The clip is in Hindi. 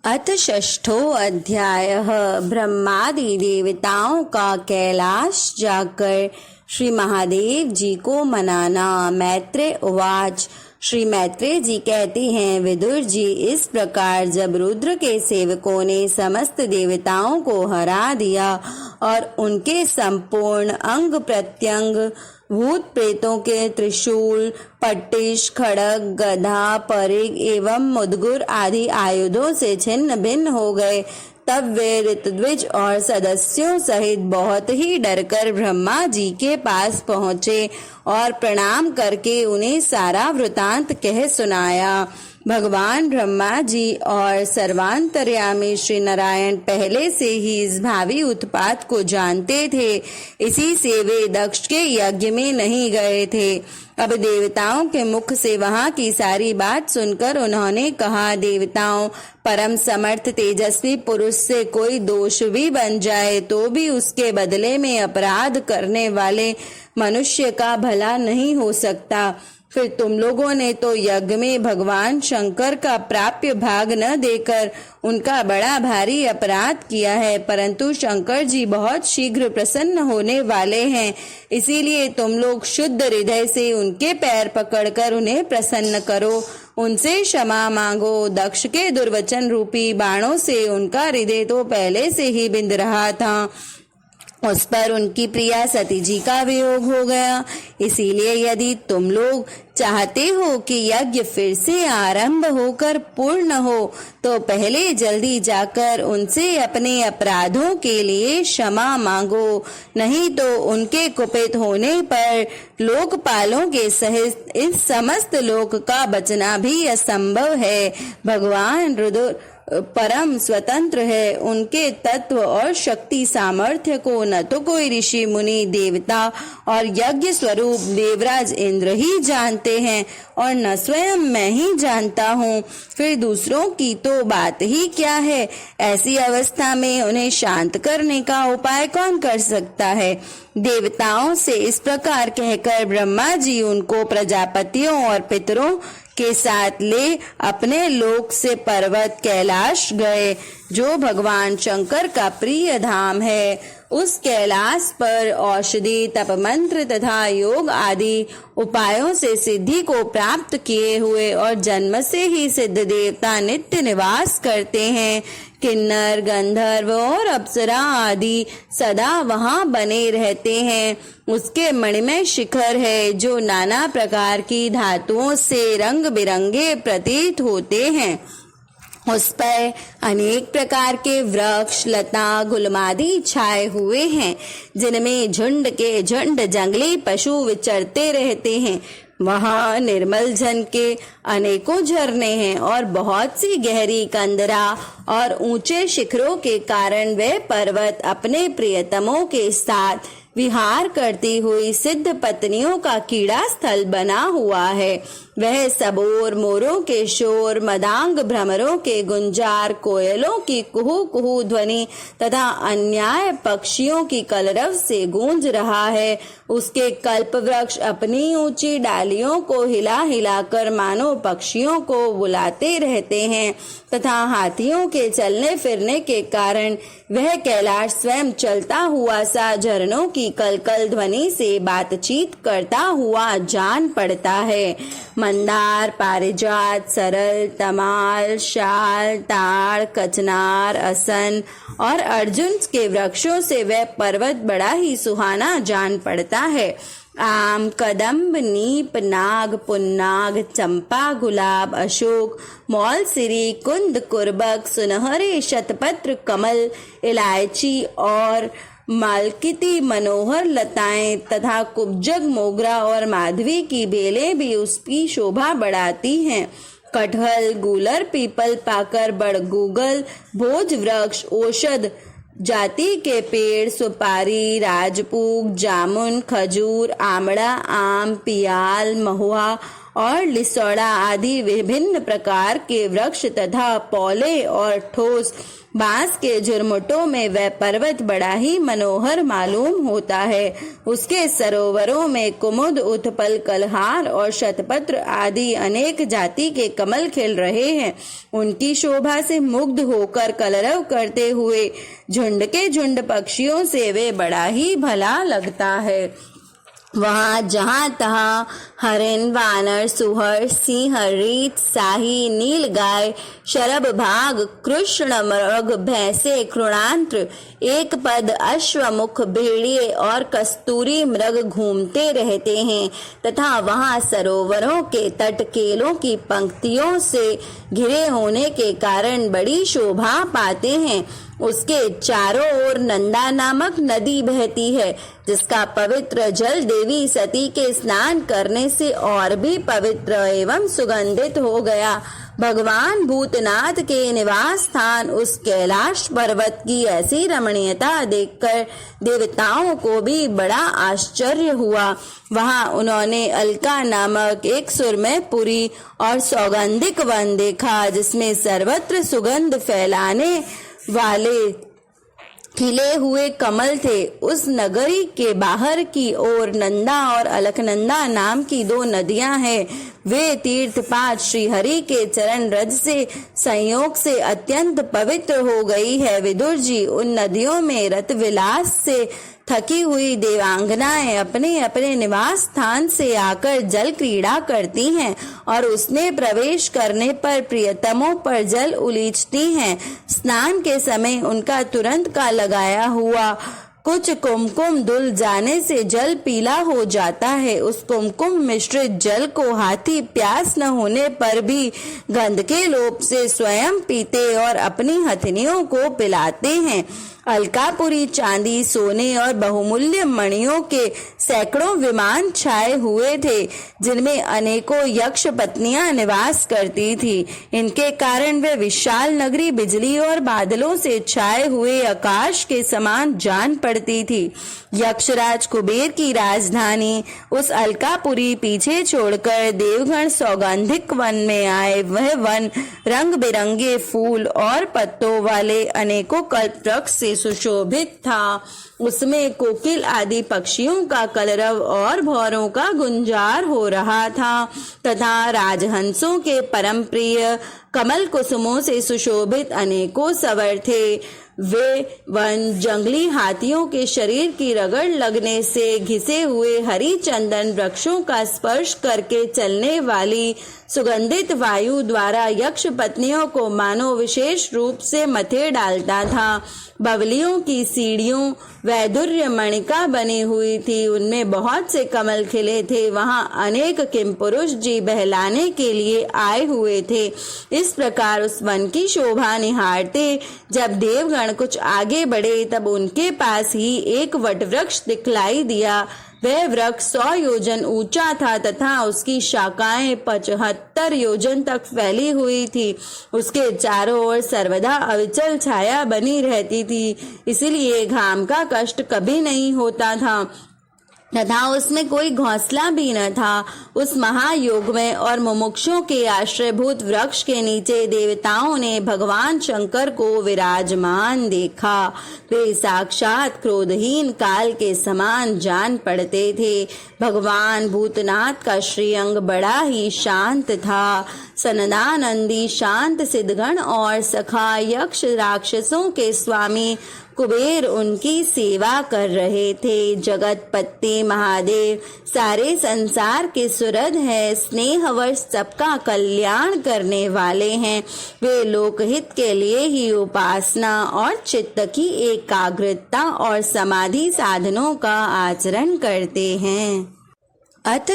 अथ षष्ठो अध्यायः। ब्रह्मादि देवताओं का कैलाश जाकर श्री महादेव जी को मनाना। मैत्रेय उवाच। श्री मैत्रेय जी कहते हैं, विदुर जी, इस प्रकार जब रुद्र के सेवकों ने समस्त देवताओं को हरा दिया और उनके संपूर्ण अंग प्रत्यंग भूत प्रेतों के त्रिशूल, पट्टिश, खड़ग, गदा, परिग एवं मुदगुर आदि आयुधों से छिन्न भिन्न हो गए, तब वे ऋतद्विज और सदस्यों सहित बहुत ही डरकर ब्रह्मा जी के पास पहुँचे और प्रणाम करके उन्हें सारा वृतांत कह सुनाया। भगवान ब्रह्मा जी और सर्वांतर्यामी श्री नारायण पहले से ही इस भावी उत्पात को जानते थे, इसी से वे दक्ष के यज्ञ में नहीं गए थे। अब देवताओं के मुख से वहां की सारी बात सुनकर उन्होंने कहा, देवताओं, परम समर्थ तेजस्वी पुरुष से कोई दोष भी बन जाए तो भी उसके बदले में अपराध करने वाले मनुष्य का भला नहीं हो सकता। फिर तुम लोगों ने तो यज्ञ में भगवान शंकर का प्राप्य भाग न देकर उनका बड़ा भारी अपराध किया है, परंतु शंकर जी बहुत शीघ्र प्रसन्न होने वाले हैं, इसीलिए तुम लोग शुद्ध हृदय से उनके पैर पकड़कर उन्हें प्रसन्न करो, उनसे क्षमा मांगो। दक्ष के दुर्वचन रूपी बाणों से उनका हृदय तो पहले से ही बिंद रहा था, उस पर उनकी प्रिया सती जी का वियोग हो गया। इसीलिए यदि तुम लोग चाहते हो कि यज्ञ फिर से आरंभ होकर पूर्ण हो तो पहले जल्दी जाकर उनसे अपने अपराधों के लिए क्षमा मांगो, नहीं तो उनके कुपित होने पर लोकपालों के सहित इस समस्त लोक का बचना भी असंभव है। भगवान रुद्र परम स्वतंत्र है, उनके तत्व और शक्ति सामर्थ्य को न तो कोई ऋषि मुनि देवता और यज्ञ स्वरूप देवराज इंद्र ही जानते हैं और न स्वयं मैं ही जानता हूँ, फिर दूसरों की तो बात ही क्या है। ऐसी अवस्था में उन्हें शांत करने का उपाय कौन कर सकता है। देवताओं से इस प्रकार कहकर ब्रह्मा जी उनको प्रजापतियों और पितरों के साथ ले अपने लोक से पर्वत कैलाश गए, जो भगवान शंकर का प्रिय धाम है। उस कैलाश पर औषधि, तप मंत्र तथा योग आदि उपायों से सिद्धि को प्राप्त किए हुए और जन्म से ही सिद्ध देवता नित्य निवास करते हैं। किन्नर, गंधर्व और अप्सरा आदि सदा वहां बने रहते हैं। उसके मणिमय शिखर है, जो नाना प्रकार की धातुओं से रंग बिरंगे प्रतीत होते हैं। उस पर अनेक प्रकार के वृक्ष, लता, गुलमादि छाए हुए हैं, जिनमें झुंड के झुंड जंगली पशु विचरते रहते हैं। वहाँ निर्मल जल के अनेकों झरने हैं और बहुत सी गहरी कंदरा और ऊंचे शिखरों के कारण वह पर्वत अपने प्रियतमों के साथ विहार करती हुई सिद्ध पत्नियों का कीड़ा स्थल बना हुआ है। वह सबोर मोरों के शोर, मदांग भ्रमरों के गुंजार, कोयलों की कुहू कुहू ध्वनि तथा अन्याय पक्षियों की कलरव से गूंज रहा है। उसके कल्प वृक्ष अपनी ऊंची डालियों को हिला हिलाकर मानो पक्षियों को बुलाते रहते हैं तथा हाथियों के चलने फिरने के कारण वह कैलाश स्वयं चलता हुआ सा झरनों की कलकल ध्वनि से बातचीत करता हुआ जान पड़ता है। मंदार, पारिजात, सरल, तमाल, शाल, ताड़, कचनार, असन और अर्जुन के वृक्षों से वह पर्वत बड़ा ही सुहाना जान पड़ता है। आम, कदम्ब, नीप, नाग, पुन्नाग, चंपा, गुलाब, अशोक, मौलसिरी, कुंद, कुर्बक, सुनहरे शतपत्र, कमल, इलायची और मालकिती मनोहर लताएं तथा कुब्जग, मोगरा और माधवी की बेलें भी उसकी शोभा बढ़ाती हैं। कटहल, गूलर, पीपल, पाकर, बड़गूगल, भोज वृक्ष, औषध जाति के पेड़, सुपारी, राजपूग, जामुन, खजूर, आमड़ा, आम, पियाल, महुआ और लिसौड़ा आदि विभिन्न प्रकार के वृक्ष तथा पौले और ठोस बांस के झुरमुटों में वह पर्वत बड़ा ही मनोहर मालूम होता है। उसके सरोवरों में कुमुद, उत्पल, कलहार और शतपत्र आदि अनेक जाति के कमल खिल रहे हैं। उनकी शोभा से मुग्ध होकर कलरव करते हुए झुंड के झुंड पक्षियों से वे बड़ा ही भला लगता है। वहाँ जहाँ तहाँ हरिण, वानर, सुहर, सिंह, रीछ, शाही, नीलगाय, शरभ भाग, कृष्ण मृग, भैंसे, कृणांत्र, एक पद, अश्वमुख, भेड़िए और कस्तूरी मृग घूमते रहते हैं तथा वहाँ सरोवरों के तट केलों की पंक्तियों से घिरे होने के कारण बड़ी शोभा पाते हैं। उसके चारों ओर नंदा नामक नदी बहती है, जिसका पवित्र जल देवी सती के स्नान करने से और भी पवित्र एवं सुगंधित हो गया। भगवान भूतनाथ के निवास स्थान उस कैलाश पर्वत की ऐसी रमणीयता देखकर देवताओं को भी बड़ा आश्चर्य हुआ। वहां उन्होंने अलका नामक एक सुरमय पुरी और सौगंधिक वन देखा, जिसमें सर्वत्र सुगंध फैलाने वाले खिले हुए कमल थे। उस नगरी के बाहर की ओर नंदा और अलकनंदा नाम की दो नदियां हैं। वे तीर्थपात श्री हरि के चरण रज से संयोग से अत्यंत पवित्र हो गई है। विदुर जी, उन नदियों में रत विलास से थकी हुई देवांगनाएं अपने अपने निवास स्थान से आकर जल क्रीड़ा करती हैं और उसमें प्रवेश करने पर प्रियतमों पर जल उलीचती हैं। स्नान के समय उनका तुरंत का लगाया हुआ कुछ कुमकुम धुल जाने से जल पीला हो जाता है। उस कुमकुम मिश्रित जल को हाथी प्यास न होने पर भी गंध के लोभ से स्वयं पीते और अपनी हथनियों को पिलाते हैं। अलकापुरी चांदी, सोने और बहुमूल्य मणियों के सैकड़ों विमान छाए हुए थे, जिनमें अनेकों यक्ष पत्नियां निवास करती थी। इनके कारण वे विशाल नगरी बिजली और बादलों से छाए हुए आकाश के समान जान पड़ती थी। यक्षराज कुबेर की राजधानी उस अलकापुरी पीछे छोड़कर देवगण सौगंधिक वन में आए। वह वन रंग बिरंगे फूल और पत्तों वाले अनेकों कल्पवृक्ष से सुशोभित था। उसमें कोकिल आदि पक्षियों का कलरव और भौरों का गुंजार हो रहा था तथा राजहंसों के परम प्रिय कमल कुसुमों से सुशोभित अनेकों सवर थे। वे वन जंगली हाथियों के शरीर की रगड़ लगने से घिसे हुए हरी चंदन वृक्षों का स्पर्श करके चलने वाली सुगंधित वायु द्वारा यक्ष पत्नियों को मानो विशेष रूप से मथे डालता था। बवलियों की सीढ़ियों वैदुर्य मणिका बनी हुई थी, उनमें बहुत से कमल खिले थे। वहां अनेक किमपुरुष जी बहलाने के लिए आए हुए थे। इस प्रकार उस वन की शोभा निहारते जब देवगण कुछ आगे बढ़े, तब उनके पास ही एक वटवृक्ष दिखलाई दिया। वह वृक्ष 100 योजन ऊंचा था तथा उसकी शाखाएं 75 योजन तक फैली हुई थी। उसके चारों ओर सर्वदा अविचल छाया बनी रहती थी, इसलिए घाम का कष्ट कभी नहीं होता था तथा उसमें कोई घोंसला भी न था। उस महायोग में और मुमुक्षों के आश्रयभूत वृक्ष के नीचे देवताओं ने भगवान शंकर को विराजमान देखा। वे साक्षात क्रोधहीन काल के समान जान पड़ते थे। भगवान भूतनाथ का श्रीअंग बड़ा ही शांत था। सनदानंदी शांत सिद्धगण और सखा यक्ष राक्षसों के स्वामी कुबेर उनकी सेवा कर रहे थे। जगतपति महादेव सारे संसार के सुहृद है, स्नेहवश सबका कल्याण करने वाले हैं। वे लोकहित के लिए ही उपासना और चित्त की एकाग्रता और समाधि साधनों का आचरण करते हैं। अथ